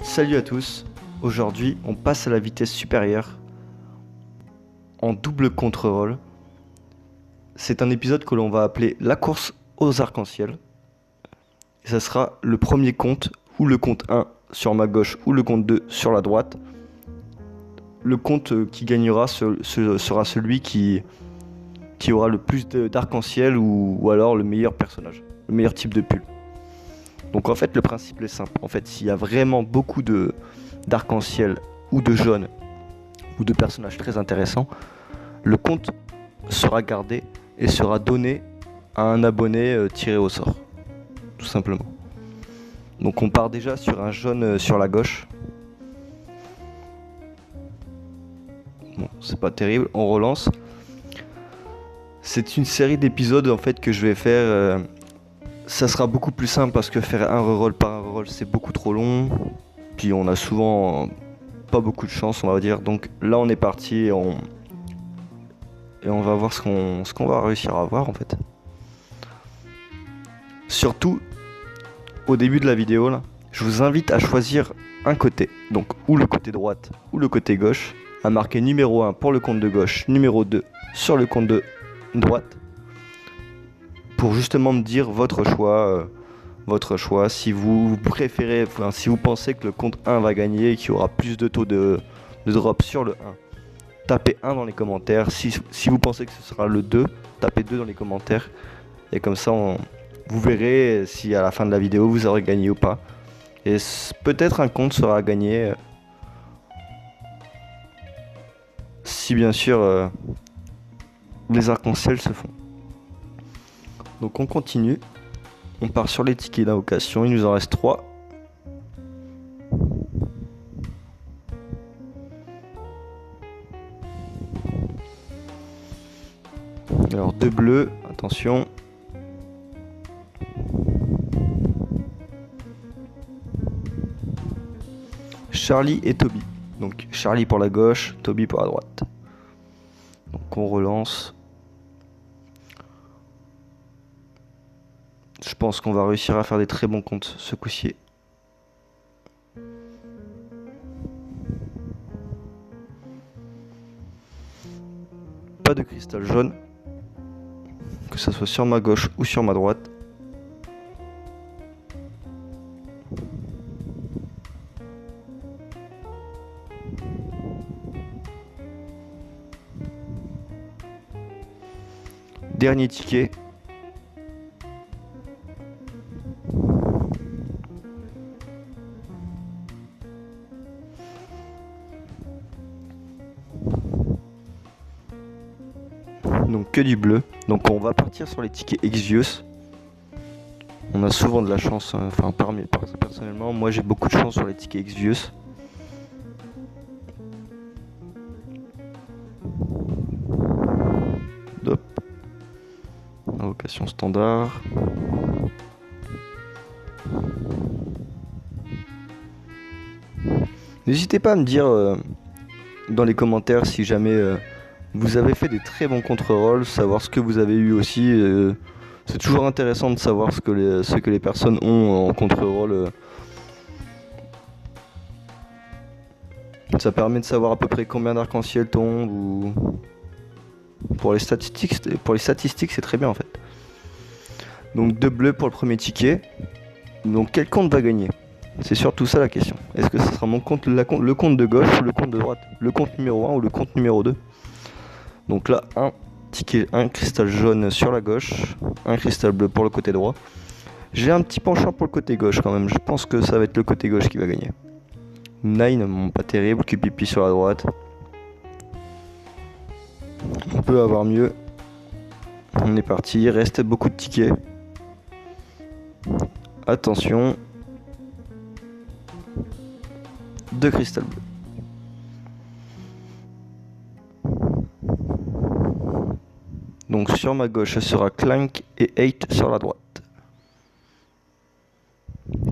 Salut à tous, aujourd'hui on passe à la vitesse supérieure en double contre-roll. C'est un épisode que l'on va appeler la course aux arcs-en-ciel. Et ça sera le premier compte, ou le compte 1 sur ma gauche, ou le compte 2 sur la droite. Le compte qui gagnera sera celui qui aura le plus d'arc-en-ciel ou alors le meilleur personnage, le meilleur type de pull. Donc en fait le principe est simple. En fait s'il y a vraiment beaucoup d'arc-en-ciel ou de jaune ou de personnages très intéressants, le compte sera gardé et sera donné à un abonné tiré au sort, tout simplement. Donc on part déjà sur un jaune sur la gauche. Bon, c'est pas terrible, on relance. C'est une série d'épisodes en fait que je vais faire. Ça sera beaucoup plus simple parce que faire un reroll par un reroll c'est beaucoup trop long. Puis on a souvent pas beaucoup de chance, on va dire. Donc là on est parti et on va voir ce qu'on va réussir à avoir en fait. Surtout au début de la vidéo là, je vous invite à choisir un côté, donc ou le côté droite ou le côté gauche, à marquer numéro 1 pour le compte de gauche, numéro 2 sur le compte de droite, pour justement me dire votre choix, si vous préférez, enfin, si vous pensez que le compte 1 va gagner et qu'il y aura plus de taux de drop sur le 1, tapez 1 dans les commentaires. Si vous pensez que ce sera le 2, tapez 2 dans les commentaires. Et comme ça, vous verrez si à la fin de la vidéo vous aurez gagné ou pas. Et peut-être un compte sera gagné. Si bien sûr les arcs-en-ciel se font. Donc on continue. On part sur les tickets d'invocation. Il nous en reste 3. Alors 2 bleus, attention. Charlie et Toby. Donc Charlie pour la gauche, Toby pour la droite. Donc on relance. Je pense qu'on va réussir à faire des très bons comptes ce coup-ci. Pas de cristal jaune, que ça soit sur ma gauche ou sur ma droite. Dernier ticket. Donc que du bleu. Donc on va partir sur les tickets Exvius. On a souvent de la chance, enfin personnellement, moi j'ai beaucoup de chance sur les tickets Exvius. Hop. Invocation standard. N'hésitez pas à me dire dans les commentaires si jamais vous avez fait des très bons contre-rolls, savoir ce que vous avez eu aussi. C'est toujours intéressant de savoir ce que les personnes ont en contre-roll. Ça permet de savoir à peu près combien d'arc-en-ciel tombe ou pour les statistiques c'est très bien en fait. Donc 2 bleus pour le premier ticket. Donc quel compte va gagner? C'est surtout ça la question. Est-ce que ce sera mon compte, le compte de gauche ou le compte de droite? Le compte numéro 1 ou le compte numéro 2? Donc là, un ticket, un cristal jaune sur la gauche, un cristal bleu pour le côté droit. J'ai un petit penchant pour le côté gauche quand même. Je pense que ça va être le côté gauche qui va gagner. Nine, pas terrible. QPP sur la droite. On peut avoir mieux. On est parti. Il reste beaucoup de tickets. Attention. 2 cristal bleu. Donc sur ma gauche, ce sera Clank et 8 sur la droite.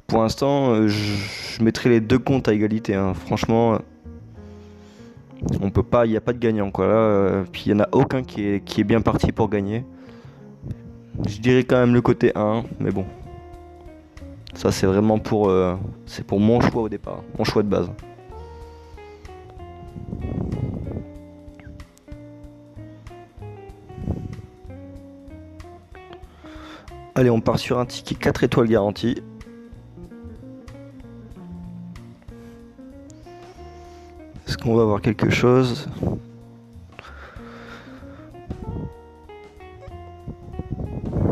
Pour l'instant, je mettrai les deux comptes à égalité. Hein. Franchement, on peut pas, il n'y a pas de gagnant quoi. Là, puis il n'y en a aucun qui est bien parti pour gagner. Je dirais quand même le côté 1, mais bon. Ça c'est vraiment c'est pour mon choix au départ, mon choix de base. Allez, on part sur un ticket 4 étoiles garantie. Est-ce qu'on va avoir quelque chose?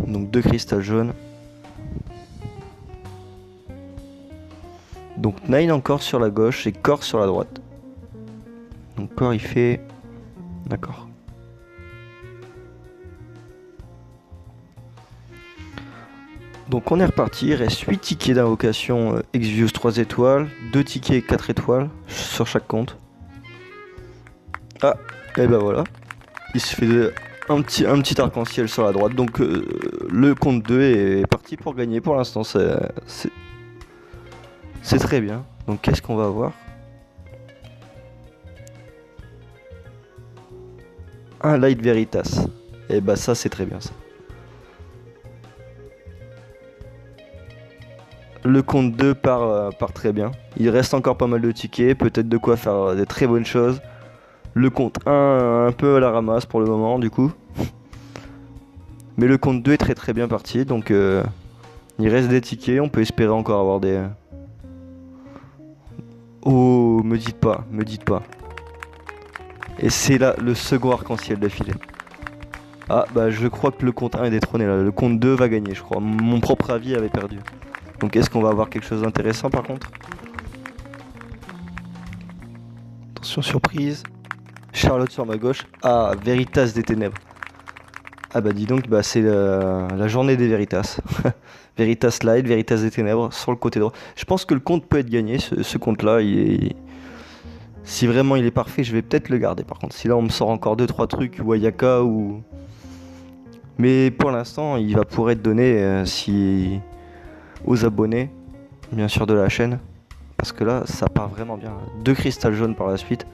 Donc 2 cristal jaunes. Donc 9 encore sur la gauche et corps sur la droite. Donc corps il fait... D'accord. Donc on est reparti, il reste 8 tickets d'invocation Exvius 3 étoiles, 2 tickets 4 étoiles sur chaque compte. Ah, et ben voilà. Il se fait un petit arc-en-ciel sur la droite. Donc le compte 2 est parti pour gagner pour l'instant. C'est très bien. Donc qu'est-ce qu'on va avoir? Un Light Veritas. Et bah ça c'est très bien ça. Le compte 2 part très bien. Il reste encore pas mal de tickets, peut-être de quoi faire des très bonnes choses. Le compte 1 un peu à la ramasse pour le moment du coup. Mais le compte 2 est très bien parti, donc il reste des tickets, on peut espérer encore avoir des... Oh, me dites pas. Et c'est là le second arc-en-ciel d'affilée. Ah bah je crois que le compte 1 est détrôné là, le compte 2 va gagner je crois. Mon propre avis avait perdu. Donc est-ce qu'on va avoir quelque chose d'intéressant par contre? Attention surprise. Charlotte sur ma gauche. Ah, Veritas des ténèbres. Ah bah dis donc, bah c'est la journée des Veritas. Veritas Light, Veritas des ténèbres sur le côté droit. Je pense que le compte peut être gagné, ce compte-là. Si vraiment il est parfait, je vais peut-être le garder par contre. Si là on me sort encore 2-3 trucs, Wayaka ou... Mais pour l'instant, il va pouvoir être donné aux abonnés, bien sûr, de la chaîne. Parce que là, ça part vraiment bien. 2 cristal jaunes par la suite.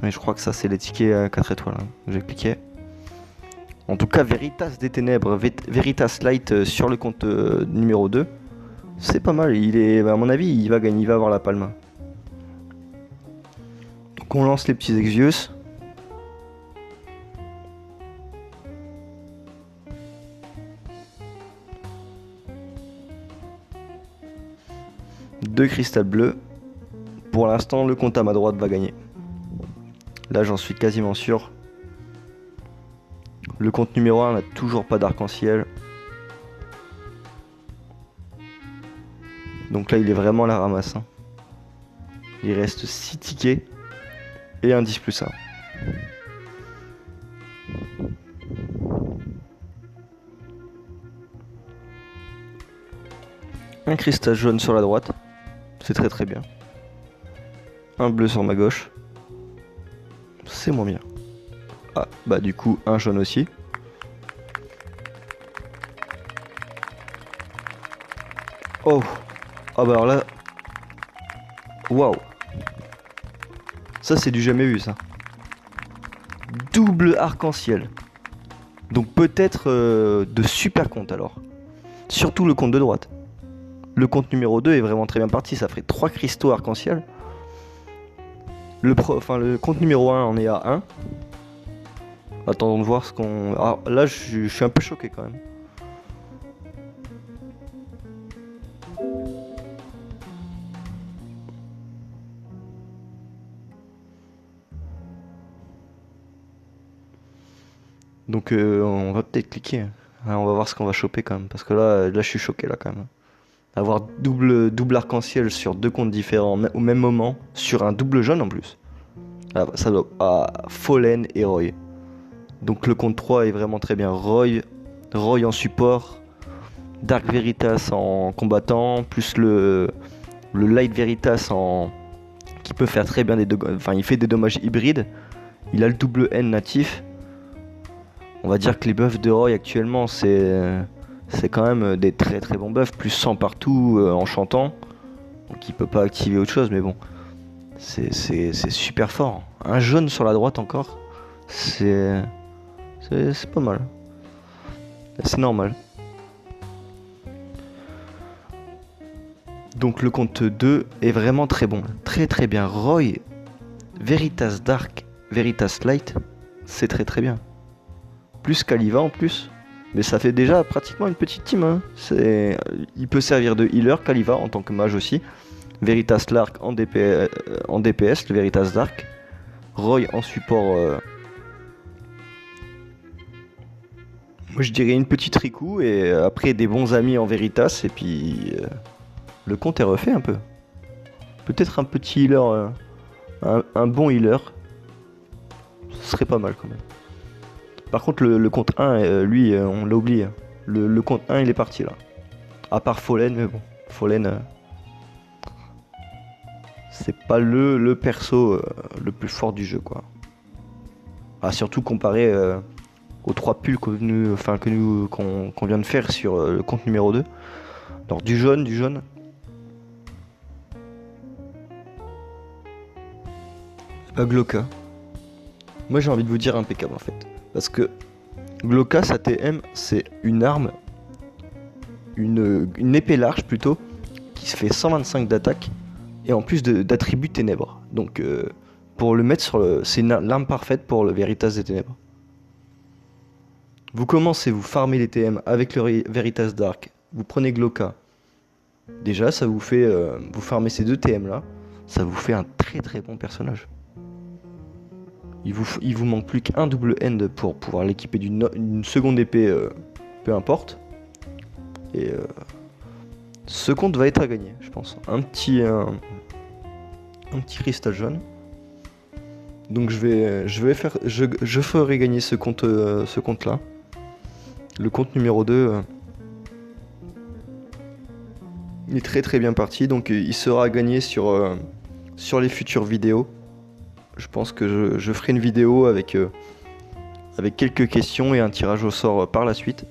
Mais je crois que ça, c'est les tickets 4 étoiles. Hein. J'ai cliqué. En tout cas, Veritas des ténèbres, Veritas Light sur le compte numéro 2. C'est pas mal. À mon avis, il va gagner, il va avoir la palme. Donc on lance les petits Exvius. Deux cristal bleus. Pour l'instant, le compte à ma droite va gagner. Là, j'en suis quasiment sûr. Le compte numéro 1 n'a toujours pas d'arc-en-ciel. Donc là, il est vraiment à la ramasse. Hein. Il reste 6 tickets et un 10 plus 1. Un cristal jaune sur la droite. C'est très bien. Un bleu sur ma gauche. C'est moins bien. Ah, bah du coup, un jaune aussi. Oh. Ah bah alors là... Waouh. Ça c'est du jamais vu ça. Double arc-en-ciel. Donc peut-être de super compte alors. Surtout le compte de droite. Le compte numéro 2 est vraiment très bien parti. Ça ferait 3 cristaux arc-en-ciel. Le compte numéro 1 en est à 1. Attendons de voir ce qu'on... Alors là je suis un peu choqué quand même. Donc on va peut-être cliquer. On va voir ce qu'on va choper quand même. Parce que là je suis choqué là quand même. Avoir double arc-en-ciel sur 2 comptes différents au même moment. Sur un double jaune en plus. Ah, ça doit... Ah, Fallen et Roy. Donc le compte 3 est vraiment très bien. Roy en support. Dark Veritas en combattant. Plus le Light Veritas qui peut faire très bien il fait des dommages hybrides. Il a le double N natif. On va dire que les buffs de Roy actuellement c'est quand même des très bons buffs. Plus 100 partout en chantant. Donc il peut pas activer autre chose mais bon. C'est super fort. Un jaune sur la droite encore. C'est pas mal. C'est normal. Donc le compte 2 est vraiment très bon, très très bien. Roy, Veritas Dark, Veritas Light, c'est très très bien. Plus Kaliva en plus. Mais ça fait déjà pratiquement une petite team. Hein. Il peut servir de healer, Kaliva en tant que mage aussi. Veritas Lark en DPS, le Veritas Dark. Roy en support. Moi je dirais une petite Riku et après des bons amis en Veritas. Et puis le compte est refait un peu. Peut-être un petit healer, un bon healer. Ce serait pas mal quand même. Par contre, le compte 1, lui, on l'a oublié. Le compte 1, il est parti là. À part Fallen, mais bon. Fallen, c'est pas le perso le plus fort du jeu, quoi. Ah, surtout comparé aux 3 pulls qu'on vient de faire sur le compte numéro 2. Alors, du jaune. Glocka. Moi, j'ai envie de vous dire impeccable en fait. Parce que Glocka, sa TM, c'est une arme, une épée large plutôt, qui se fait 125 d'attaque, et en plus d'attributs ténèbres. Donc pour le mettre c'est l'arme parfaite pour le Veritas des ténèbres. Vous commencez, vous farmez les TM avec le Veritas Dark, vous prenez Glocka. Déjà, ça vous fait, vous farmez ces 2 TM là, ça vous fait un très très bon personnage. Il vous manque plus qu'un double end pour pouvoir l'équiper d'une seconde épée, peu importe. Et ce compte va être à gagner, je pense. Un petit cristal jaune. Donc je ferai gagner ce compte là. Le compte numéro 2 il est très très bien parti, donc il sera gagné sur les futures vidéos. Je pense que je ferai une vidéo avec quelques questions et un tirage au sort par la suite.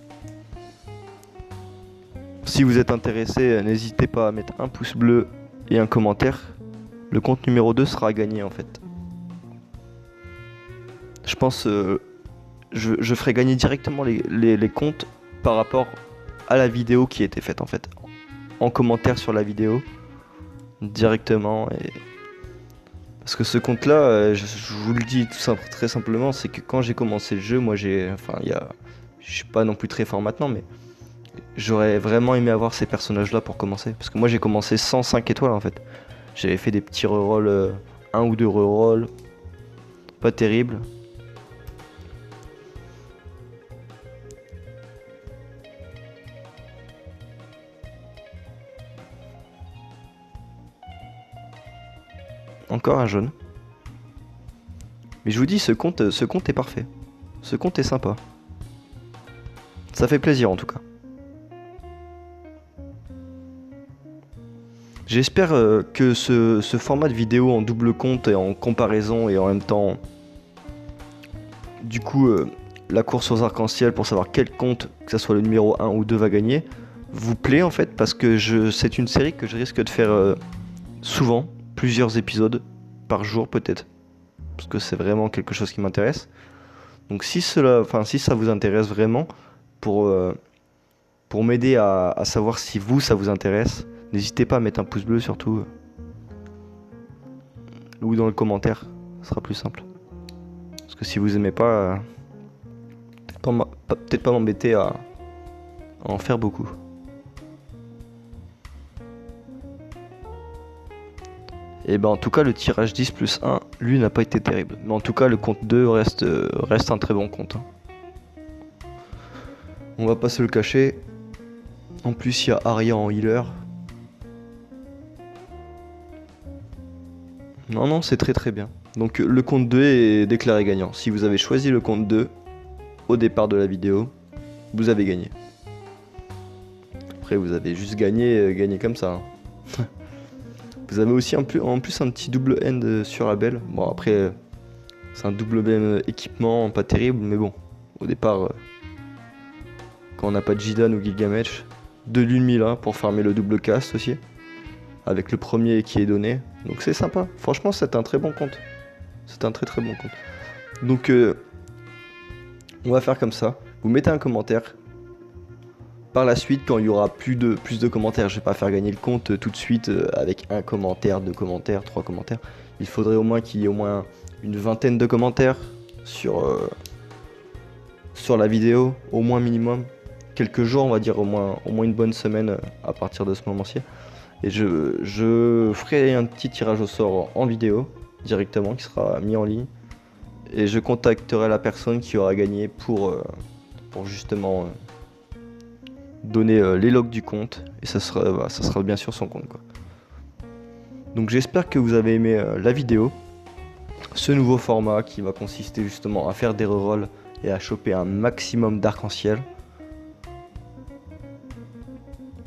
Si vous êtes intéressé, n'hésitez pas à mettre un pouce bleu et un commentaire. Le compte numéro 2 sera gagné en fait. Je pense je ferai gagner directement les comptes par rapport à la vidéo qui a été faite en fait. En commentaire sur la vidéo directement. Parce que ce compte là, je vous le dis très simplement, c'est que quand j'ai commencé le jeu, moi je suis pas non plus très fort maintenant, mais j'aurais vraiment aimé avoir ces personnages là pour commencer. Parce que moi j'ai commencé sans 5 étoiles en fait. J'avais fait des petits rerolls, 1 ou 2 rerolls, pas terrible. Encore un jaune. Mais je vous dis, ce compte est parfait. Ce compte est sympa. Ça fait plaisir en tout cas. J'espère que ce format de vidéo en double compte et en comparaison et en même temps, du coup, la course aux arcs-en-ciel pour savoir quel compte, que ce soit le numéro 1 ou 2, va gagner, vous plaît en fait, parce que c'est une série que je risque de faire souvent, plusieurs épisodes par jour peut-être, parce que c'est vraiment quelque chose qui m'intéresse. Donc si ça vous intéresse vraiment, pour m'aider à savoir si ça vous intéresse, n'hésitez pas à mettre un pouce bleu surtout, ou dans le commentaire, ce sera plus simple. Parce que si vous aimez pas, peut-être pas m'embêter à en faire beaucoup. Et ben en tout cas le tirage 10+1, lui n'a pas été terrible. Mais en tout cas le compte 2 reste un très bon compte. Hein. On va pas se le cacher. En plus il y a Arya en healer. Non, c'est très très bien. Donc le compte 2 est déclaré gagnant. Si vous avez choisi le compte 2 au départ de la vidéo, vous avez gagné. Après vous avez juste gagné comme ça. Hein. Vous avez aussi en plus un petit double end sur la belle. Bon après c'est un double BM équipement pas terrible, mais bon, au départ quand on n'a pas de Jidan ou Gilgamesh, de l'Unmila pour farmer le double cast aussi, avec le premier qui est donné. Donc c'est sympa, franchement c'est un très bon compte. C'est un très très bon compte. Donc on va faire comme ça, vous mettez un commentaire, Par la suite, quand il y aura plus de commentaires, je vais pas faire gagner le compte tout de suite avec un commentaire, 2 commentaires, 3 commentaires. Il faudrait au moins qu'il y ait au moins une vingtaine de commentaires sur la vidéo, au moins minimum. Quelques jours, on va dire au moins une bonne semaine à partir de ce moment-ci. Et je ferai un petit tirage au sort en vidéo directement qui sera mis en ligne. Et je contacterai la personne qui aura gagné pour justement donner les logs du compte. Et ça sera bien sûr son compte, quoi. Donc j'espère que vous avez aimé la vidéo. Ce nouveau format qui va consister justement à faire des rerolls et à choper un maximum d'arc-en-ciel.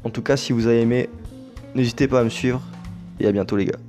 En tout cas, si vous avez aimé, n'hésitez pas à me suivre et à bientôt les gars.